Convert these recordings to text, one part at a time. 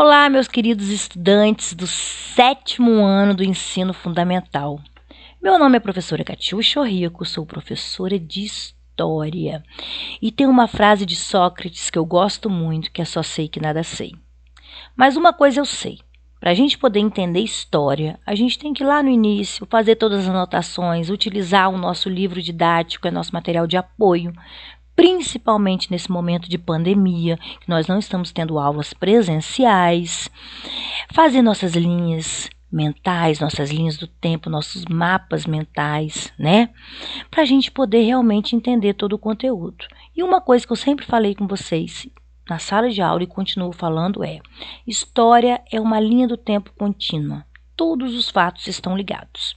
Olá, meus queridos estudantes do 7º ano do ensino fundamental. Meu nome é professora Catiúcia Rico, sou professora de História. E tem uma frase de Sócrates que eu gosto muito, que é só sei que nada sei. Mas uma coisa eu sei, para a gente poder entender história, a gente tem que ir lá no início, fazer todas as anotações, utilizar o nosso livro didático, nosso material de apoio, principalmente nesse momento de pandemia, que nós não estamos tendo aulas presenciais, fazer nossas linhas mentais, nossas linhas do tempo, nossos mapas mentais, né? Para a gente poder realmente entender todo o conteúdo. E uma coisa que eu sempre falei com vocês na sala de aula e continuo falando é: história é uma linha do tempo contínua. Todos os fatos estão ligados.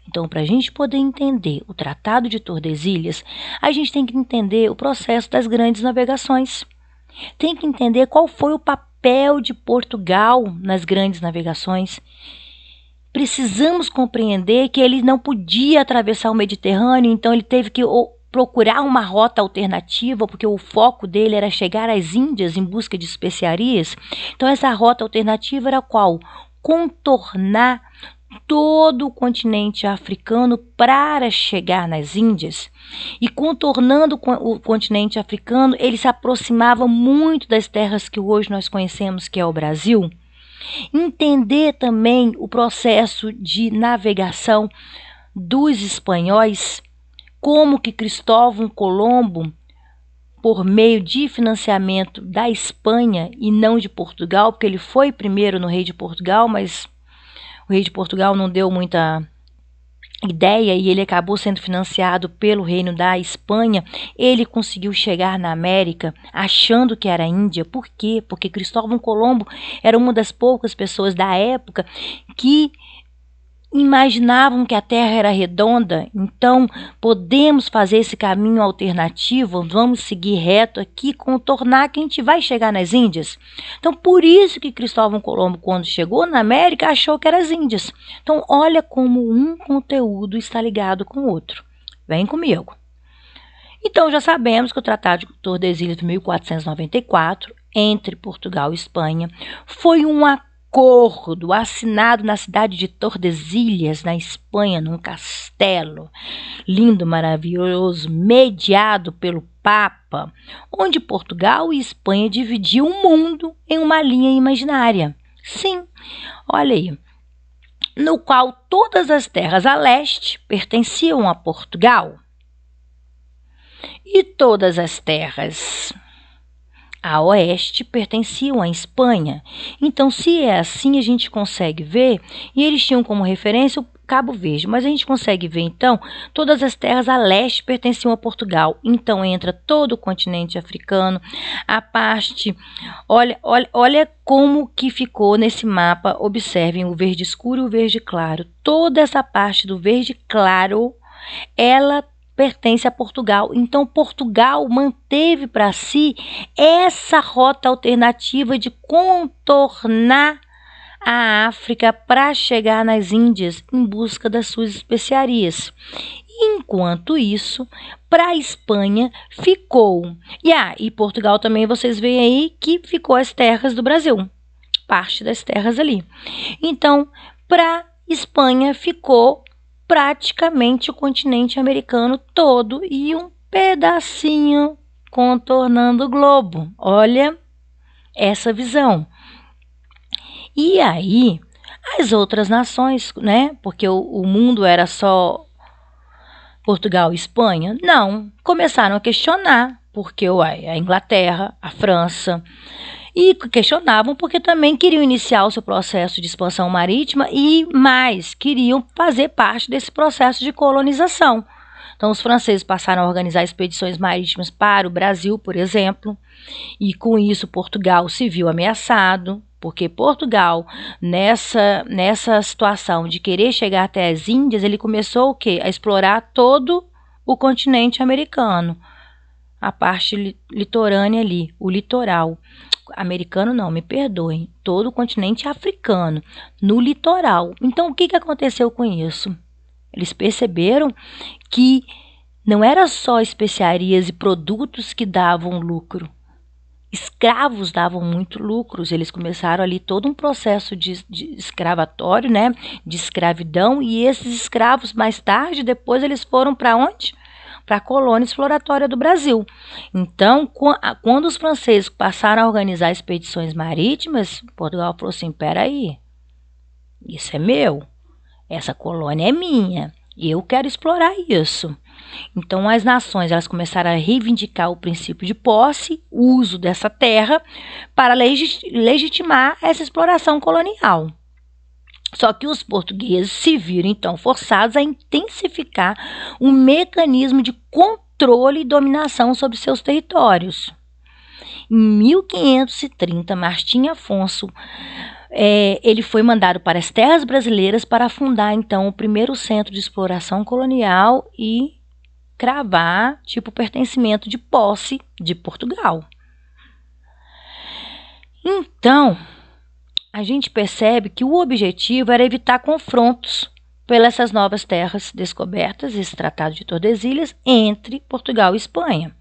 Então, para a gente poder entender o Tratado de Tordesilhas, a gente tem que entender o processo das grandes navegações. Tem que entender qual foi o papel de Portugal nas grandes navegações. Precisamos compreender que ele não podia atravessar o Mediterrâneo, então ele teve que procurar uma rota alternativa, porque o foco dele era chegar às Índias em busca de especiarias. Então, essa rota alternativa era qual? Contornar todo o continente africano para chegar nas Índias. E contornando o continente africano, ele se aproximava muito das terras que hoje nós conhecemos, que é o Brasil. Entender também o processo de navegação dos espanhóis, como que Cristóvão Colombo, por meio de financiamento da Espanha e não de Portugal, porque ele foi primeiro no rei de Portugal, mas o rei de Portugal não deu muita ideia e ele acabou sendo financiado pelo reino da Espanha. Ele conseguiu chegar na América achando que era a Índia. Por quê? Porque Cristóvão Colombo era uma das poucas pessoas da época que imaginavam que a Terra era redonda. Então, podemos fazer esse caminho alternativo, vamos seguir reto aqui, contornar que a gente vai chegar nas Índias. Então, por isso que Cristóvão Colombo, quando chegou na América, achou que eram as Índias. Então, olha como um conteúdo está ligado com o outro. Vem comigo. Então, já sabemos que o Tratado de Tordesilhas de 1494, entre Portugal e Espanha, foi um acordo assinado na cidade de Tordesilhas, na Espanha, num castelo lindo, maravilhoso, mediado pelo Papa, onde Portugal e Espanha dividiam o mundo em uma linha imaginária. Sim, olha aí, no qual todas as terras a leste pertenciam a Portugal e todas as terras a oeste pertenciam à Espanha. Então, se é assim, a gente consegue ver, e eles tinham como referência o Cabo Verde, mas a gente consegue ver, então, todas as terras a leste pertenciam a Portugal. Então, entra todo o continente africano, a parte... Olha como que ficou nesse mapa, observem o verde escuro e o verde claro. Toda essa parte do verde claro, ela pertence a Portugal. Então, Portugal manteve para si essa rota alternativa de contornar a África para chegar nas Índias em busca das suas especiarias. Enquanto isso, para a Espanha ficou. E Portugal também, vocês veem aí que ficou as terras do Brasil, parte das terras ali. Então, para a Espanha ficou praticamente o continente americano todo e um pedacinho contornando o globo. Olha essa visão. E aí, as outras nações, né? Porque o mundo era só Portugal e Espanha? Não. Começaram a questionar, porque a Inglaterra, a França... E questionavam porque também queriam iniciar o seu processo de expansão marítima e mais, queriam fazer parte desse processo de colonização. Então, os franceses passaram a organizar expedições marítimas para o Brasil, por exemplo, e com isso Portugal se viu ameaçado, porque Portugal, nessa situação de querer chegar até as Índias, ele começou o quê? A explorar todo o continente americano, a parte litorânea ali, o litoral. Americano não, me perdoem, todo o continente africano, no litoral. Então, o que aconteceu com isso? Eles perceberam que não era só especiarias e produtos que davam lucro. escravos davam muito lucros, eles começaram ali todo um processo de escravatório, né, de escravidão, e esses escravos mais tarde, depois eles foram para onde? Para a colônia exploratória do Brasil. Então, quando os franceses passaram a organizar expedições marítimas, Portugal falou assim, peraí, isso é meu, essa colônia é minha, e eu quero explorar isso. Então, as nações elas começaram a reivindicar o princípio de posse, o uso dessa terra, para legitimar essa exploração colonial. Só que os portugueses se viram, então, forçados a intensificar um mecanismo de controle e dominação sobre seus territórios. Em 1530, Martim Afonso ele foi mandado para as terras brasileiras para fundar, então, o primeiro centro de exploração colonial e cravar, tipo, pertencimento de posse de Portugal. Então, a gente percebe que o objetivo era evitar confrontos pelas essas novas terras descobertas, esse Tratado de Tordesilhas, entre Portugal e Espanha.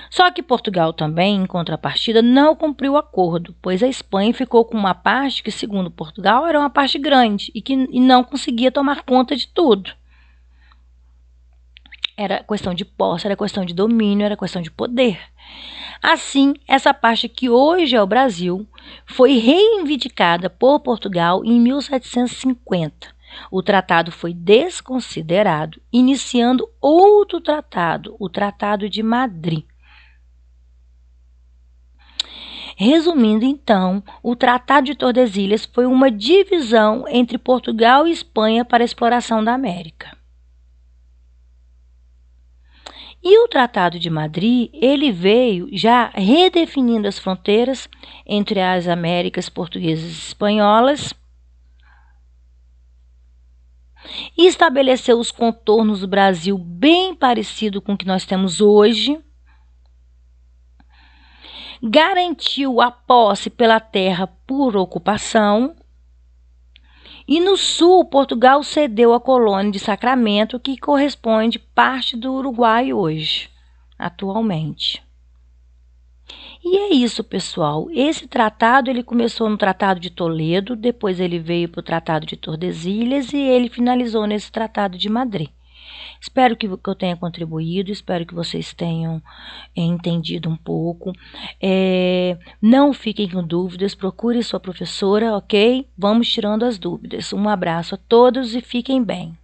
Só que Portugal também, em contrapartida, não cumpriu o acordo, pois a Espanha ficou com uma parte que, segundo Portugal, era uma parte grande e não conseguia tomar conta de tudo. Era questão de posse, era questão de domínio, era questão de poder. Assim, essa parte que hoje é o Brasil foi reivindicada por Portugal em 1750. O tratado foi desconsiderado, iniciando outro tratado, o Tratado de Madrid. Resumindo, então, o Tratado de Tordesilhas foi uma divisão entre Portugal e Espanha para a exploração da América. E o Tratado de Madrid, ele veio já redefinindo as fronteiras entre as Américas portuguesas e espanholas e estabeleceu os contornos do Brasil bem parecido com o que nós temos hoje. Garantiu a posse pela terra por ocupação. E no sul, Portugal cedeu a colônia de Sacramento, que corresponde parte do Uruguai hoje, atualmente. E é isso, pessoal. Esse tratado ele começou no Tratado de Toledo, depois ele veio para o Tratado de Tordesilhas e ele finalizou nesse Tratado de Madrid. Espero que eu tenha contribuído, espero que vocês tenham entendido um pouco. Não fiquem com dúvidas, procure sua professora, ok? Vamos tirando as dúvidas. Um abraço a todos e fiquem bem.